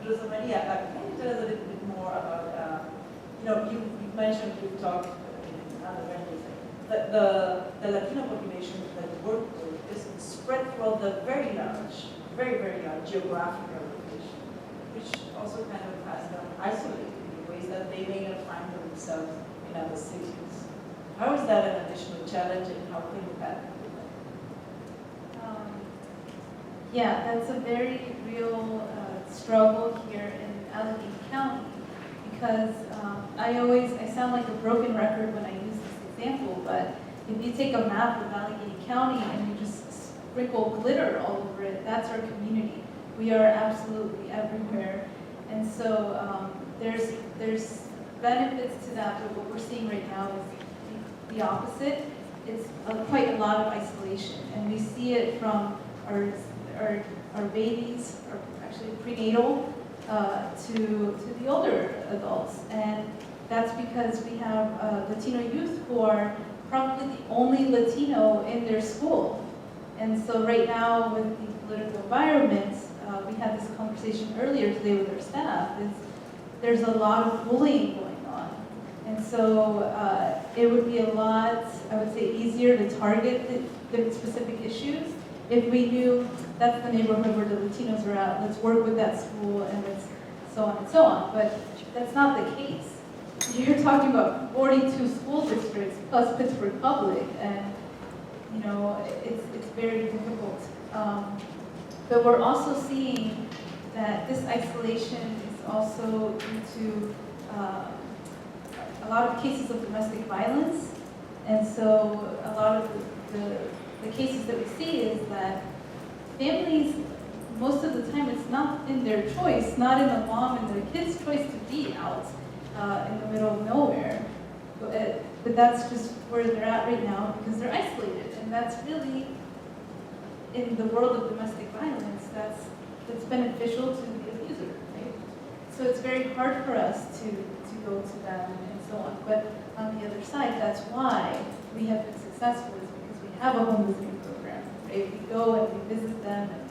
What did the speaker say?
Rosamaria, can you tell us a little bit more about, you've mentioned, you've talked in other venues, that the Latino population that you work with is spread throughout the very large, very, very large geographical location, which also kind of has them isolated in ways that they may not find themselves in other cities. How is that an additional challenge, and how can you tackle that? Yeah, that's a very real struggle here in Allegheny County, because I sound like a broken record when I use this example, but if you take a map of Allegheny County and you just sprinkle glitter all over it, that's our community. We are absolutely everywhere. And so there's benefits to that, but what we're seeing right now is the opposite. It's quite a lot of isolation, and we see it from our babies, or actually prenatal, to the older adults. And that's because we have Latino youth who are probably the only Latino in their school. And so right now with the political environment, we had this conversation earlier today with our staff, there's a lot of bullying going on. And so it would be a lot, I would say, easier to target the specific issues if we knew that's the neighborhood where the Latinos are at, let's work with that school, and let's so on and so on. But that's not the case. You're talking about 42 school districts plus Pittsburgh Public, and it's very difficult. But we're also seeing that this isolation is also due to a lot of cases of domestic violence, and so a lot of the cases that we see is that families, most of the time, it's not in their choice, not in the mom and their kids' choice to be out in the middle of nowhere. But that's just where they're at right now because they're isolated. And that's really, in the world of domestic violence, that's beneficial to the abuser, right? So it's very hard for us to go to them and so on. But on the other side, that's why we have been successful, is because we have a home visiting program, right? We go and we visit them, and